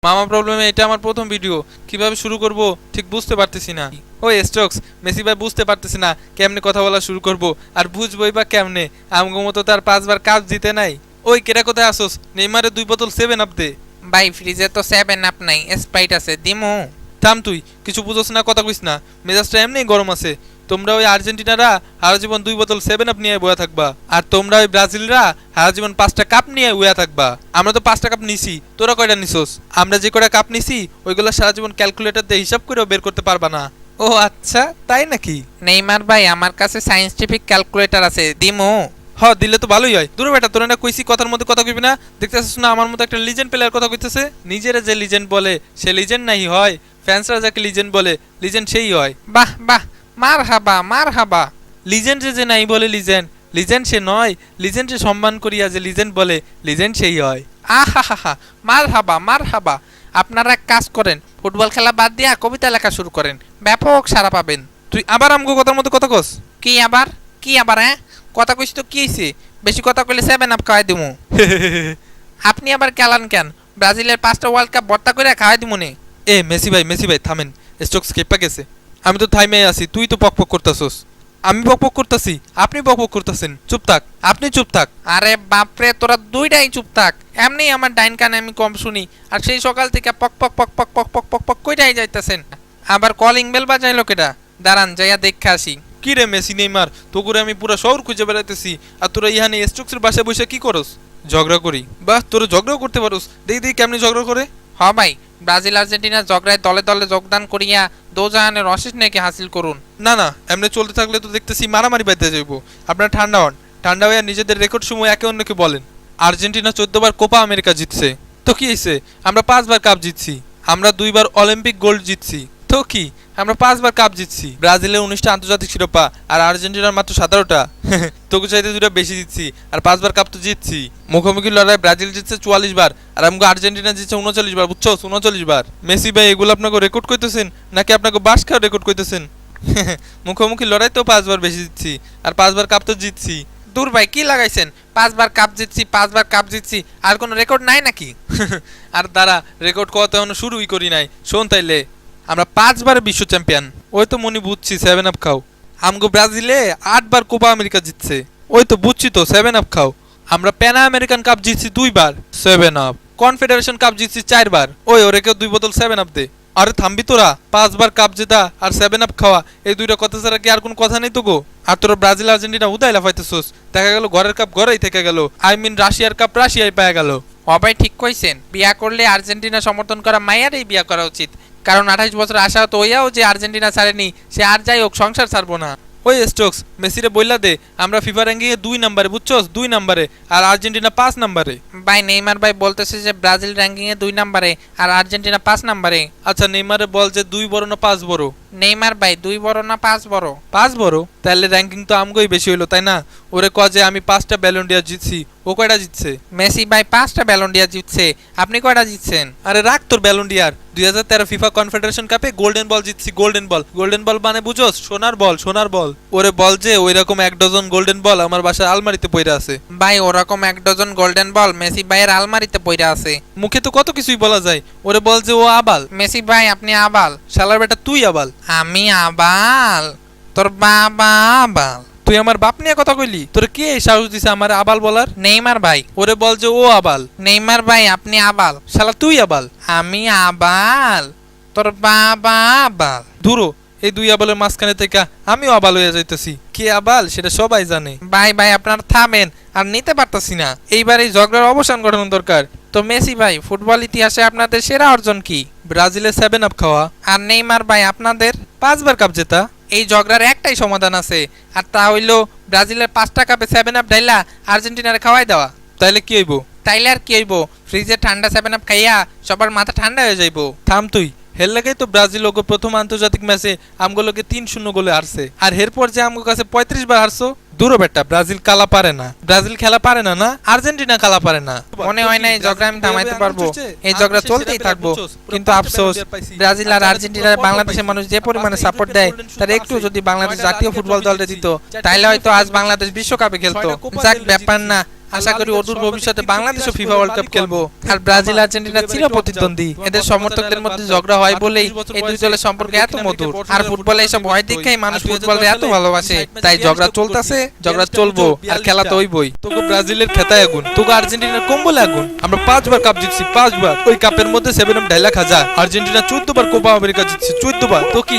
মামা প্রবলেমে এটা আমার প্রথম ভিডিও, কিভাবে শুরু করব ঠিক বুঝতে পারতেছি না। ওই স্ট্রোকস মেসি ভাই বুঝতে পারতেছি না কেমনে কথা বলা শুরু করব, আর বুঝবই বা কেমনে? আমগো মতো তার 5বার কাপ জিতে নাই। ওই কেডা কোথায় আসোস? নেইমারে 2 বোতল 7 আপ দে। ভাই ফ্রিজে তো 7 আপ নাই, স্প্রাইট আছে, দিমু? থাম তুই, কিছু বুঝোস না, কথা কইস না। মেজাজটা এমনি গরম আছে। তোমরা ওই আর্জেন্টিনারা সারা জীবন 2 বোতল 7 আপ নিয়ে বয়া থাকবা, আর তোমরা ওই ব্রাজিলরা সারা জীবন 5টা কাপ নিয়ে বয়া থাকবা। আমরা তো 5টা কাপ নিছি, তোরা কয়টা নিছস? আমরা যে কয়টা কাপ নিছি ওইগুলো সারা জীবন ক্যালকুলেটর দিয়ে হিসাব করেও বের করতে পারবা না। ও আচ্ছা, তাই নাকি? নেইমার ভাই আমার কাছে সায়েন্টিফিক ক্যালকুলেটর আছে, দিমু? হ, দিলে তো ভালোই হয়। দূর বেটা, তোরা না কইছি কথার মধ্যে কথা কইবি না? দেখতেছিস না আমার মতো একটা লিজেন্ড প্লেয়ার কথা কইতেছে? নিজেরা যে লিজেন্ড বলে সে লিজেন্ড নাই হয়, ফ্যান্সরা যাকে লিজেন্ড বলে লিজেন্ড সেই হয়। বাহ বাহ, মার হাবা মার হাবা। লিজেন্ড যে নাই বলে লিজেন্ড, লিজেন্ড সে নয়। লিজেন্ড যে সম্মান করিয়া যে লিজেন্ড বলে লিজেন্ড সেই হয়। আহা হা হা, মার হাবা মার হাবা। আপনারা এক কাজ করেন, ফুটবল খেলা বাদ দিয়া কবিতা লেখা শুরু করেন, ব্যাপক সারা পাবেন। তুই আবার আমগো কথার মধ্যে কথা কস? কি আবার কি আবার? হ্যাঁ, কথা কইছি তো কি হইছে? বেশি কথা কইলে 7 আপ খাওয়াই দিমু। আপনি আবার কেলান কেন? ব্রাজিলের 5টা ওয়ার্ল্ড কাপ ভর্তা করে খাওয়াই দিমু নে। এ মেসি ভাই থামেন। স্ট্রোকস কেপা গেছে। আমি তো থাইমে আছি, তুই তো পকপক করতাছস। আমি পকপক করতাছি, আপনি পকপক করতাছেন। চুপ থাক, আপনি চুপ থাক। আরে বাপরে, তোরা দুইটাই চুপ থাক। এমনি আমার ডাইন কানে আমি কম শুনি, আর সেই সকাল থেকে পক পক পক পক পক পক পক পক কইটাই যাইতাছেন। আবার কলিং বেল বাজাইলো কেডা? দাঁড়ান যাইয়া দেখে আসি। কি রে মেসি নেইমার, তো করে আমি পুরো শহর খুঁজে বেড়াইতেছি, আর তোরা ইহানে স্ট্রোকসের বাসায় বসে কি করস? ঝগড়া করি? বাহ, তোরা ঝগড়াও করতে পারোস। দেখি কেমনি ঝগড়া করে। হ ভাই, ব্রাজিল আর্জেন্টিনা ঝগড়ায় দলে দলে যোগদান করিয়া দোজাহানের অশেষ নাকি হাসিল করুন। না, এমনি চলতে থাকলে তো দেখতেছি মারামারি বাঁধতে যাইব। আপনারা ঠান্ডা হন, ঠান্ডা হইয়া নিজেদের রেকর্ড সময় একে অন্যকে বলেন। আর্জেন্টিনা 14বার কোপা আমেরিকা জিতছে, তো কি হয়েছে? আমরা 5বার কাপ জিতছি। আমরা 2বার অলিম্পিক গোল্ড জিতছি, তো কি? আমরা 5বার কাপ জিতছি। ব্রাজিলের 19টা আন্তর্জাতিক শিরোপা, আর আর্জেন্টিনার মাত্র 17টা। তোকে চাইতে 2টা বেশি জিতছি, আর 5বার কাপ তো জিতছি। মুখোমুখি লড়াই ব্রাজিল জিতছে 44 বার, আর আমাকে আর্জেন্টিনা জিতছে 39 বার, বুঝছো? 39 বার। মেসি ভাই এগুলো আপনাকে রেকর্ড করতেছেন নাকি আপনাকে বাস খাওয়া রেকর্ড করতেছেন? মুখোমুখি লড়াই তো 5বার বেশি জিতছি, আর 5বার কাপ তো জিতছি। দূর ভাই, কি লাগাইছেন? 5বার কাপ জিতছি, 5বার কাপ জিতছি, আর কোনো রেকর্ড নাই নাকি? আর দাঁড়া, রেকর্ড কত এখনো শুরুই করি নাই। শোন তাইলে, আমরা 5বার বিশ্ব চ্যাম্পিয়ন। ওই তো মনি বুঝছি, 7 আপ খাও। আমগো ব্রাজিলে 8বার কোপা আমেরিকা জিতছে। ওই তো বুঝছি তো, 7 আপ খাও। আমরা প্যানা আমেরিকান কাপ জিতছি 2বার, 7 আপ। কনফেডারেশন কাপ জিতছি 4বার। ওই ওরে কেউ 2 বোতল 7 আপ দে। আরে থামবি তোরা? 5বার কাপ জেতা আর 7 আপ খাওয়া, এই দুইটা কথা ছাড়া কি আর কোন কথা নেই তো গো? আর তোরা ব্রাজিল আর্জেন্টিনা উদাই লাফাইতেছোস। দেখা গেল ঘরের কাপ ঘরেই থেকে গেল। আই মিন রাশিয়ার কাপ রাশিয়ায় পাওয়া গেল। অবাই ঠিক কইছেন, বিয়া করলে আর্জেন্টিনা সমর্থন করা মাইয়ারই বিয়া করা উচিত। কারণ 28 বছর আশা তো হইয়াও যে আর্জেন্টিনা ছাড়েনি, সে আর যাই হোক সংসার ছাড়বো না। ওই স্টোকস মেসিরে বইলা দে, আমরা ফিফা র্যাঙ্কিংয়ে 2 নম্বরে, বুঝছস? 2 নম্বরে, আর আর্জেন্টিনা 5 নম্বরে। ভাই নেইমার ভাই বলতেছে যে ব্রাজিল র্যাঙ্কিংয়ে 2 নম্বরে আর আর্জেন্টিনা 5 নম্বরে। আচ্ছা, নেইমারে বল যে 2 বড় না 5 বড়? নেইমার ভাই 2 বড় না 5 বড়? 5 বড়। তাহলে র্যাঙ্কিং তো আমগোই বেশি হইলো, তাই না? ওরে ক যে আমি 5টা ব্যালন ডিয়া জিতছি, ও কয়টা জিতছে? মেসি ভাই 5টা ব্যালন ডিয়া জিতছে, আপনি কয়টা জিতছেন? আরে রাখ তোর ব্যালন ডিয়ার। 2013 ফিফা কনফেডারেশন কাপে গোল্ডেন বল জিতছি, গোল্ডেন বল। গোল্ডেন বল মানে বুঝোস? সোনার বল, সোনার বল। ওরে বল যে ওই রকম 1 ডজন গোল্ডেন বল আমার বাসার আলমারিতে পইরা আছে। ভাই ওরকম 1 ডজন গোল্ডেন বল মেসি ভাইয়ের আলমারিতে পইরা আছে। মুখে তো কত কিছুই বলা যায়। ওরে বল যে ও আবাল। মেসি ভাই আপনি আবাল। শালার বেটা তুই আবাল। আমি আবাল? তোর বাবা আবাল। তুই আমার বাপ নিয়ে কথা কইলি? তোর কে এই সাহস দিছে আমার আবাল বলার? নেইমার ভাই। ওরে বল যে ও আবাল। নেইমার ভাই আপনি আবাল। শালা তুই আবাল। আমি আবাল? তোর বাবা আবাল। ধুরো, এই 2 আবালের মাঝখানে থেকে আমিও আবাল হয়ে যাইতেছি। কে আবাল সেটা সবাই জানে। ভাই আপনার থামেন, আর নিতে পারতাছি না। এইবার এই ঝগড়ার অবসান ঘটানো দরকার। তো মেসি ভাই, ফুটবল ইতিহাসে আপনাদের সেরা অর্জন কি? ব্রাজিলে 7 আপ খাওয়া। আর নেইমার ভাই আপনাদের? 5বার কাপ জেতা। এই ঝগড়ার একটাই সমাধান আছে, আর তা হইল ব্রাজিলের 5টা কাপে 7 আপ ঢাইলা আর্জেন্টিনারে খাওয়াই দেওয়া। তাইলে কি হইব? তাইলে আর কি হইব? ফ্রিজে ঠান্ডা 7 আপ খাইয়া সবার মাথা ঠান্ডা হয়ে যাইব। থাম তুই। হের লাগেই তো ব্রাজিল ওকে প্রথম আন্তর্জাতিক ম্যাচে আমগুলোকে 3-0 গোলে হারছে, আর এরপর যে আমগো কাছে 35 বার হারছো। দূরও বেটা, ব্রাজিল কালা পারে না। ব্রাজিল খেলা পারে না, না আর্জেন্টিনা কালা পারে না। মনে হয় না এই ঝগড়া আমি থামাইতে পারবো। এই ঝগড়া চলতেই থাকবো। কিন্তু আফসোস, ব্রাজিল আর আর্জেন্টিনার বাংলাদেশের মানুষ যে পরিমাণে সাপোর্ট দেয়, তার একটু যদি বাংলাদেশ জাতীয় ফুটবল দলটা দিত, তাইলে হয়তো আজ বাংলাদেশ বিশ্বকাপে খেলতো। যাক, ব্যাপার না। আশা করি অদূর ভবিষ্যতে বাংলাদেশও ফিফা ওয়ার্ল্ড কাপ খেলবো। আর ব্রাজিল আর্জেন্টিনা চির প্রতিদ্বন্দ্বী, এদের সমর্থকদের মধ্যে ঝগড়া হয় বলেই এই দুই দলের সম্পর্ক এত মধুর। আর ফুটবলে এসব হয় দেখেই মানুষ ফুটবলকে এত ভালোবাসে। তাই ঝগড়া চলতেছে, ঝগড়া চলবো, আর খেলা তো হইবই। তোকে ব্রাজিলের খেতায় আগুন, তোকে আর্জেন্টিনার কম্বলে আগুন। আমরা 5 বার কাপ জিতছি, 5 বার। ওই কাপের মধ্যে 7 আপ ঢাইলা খাজা। আর্জেন্টিনা 14 বার কোপা আমেরিকা জিতছে, 14 বার। তো কি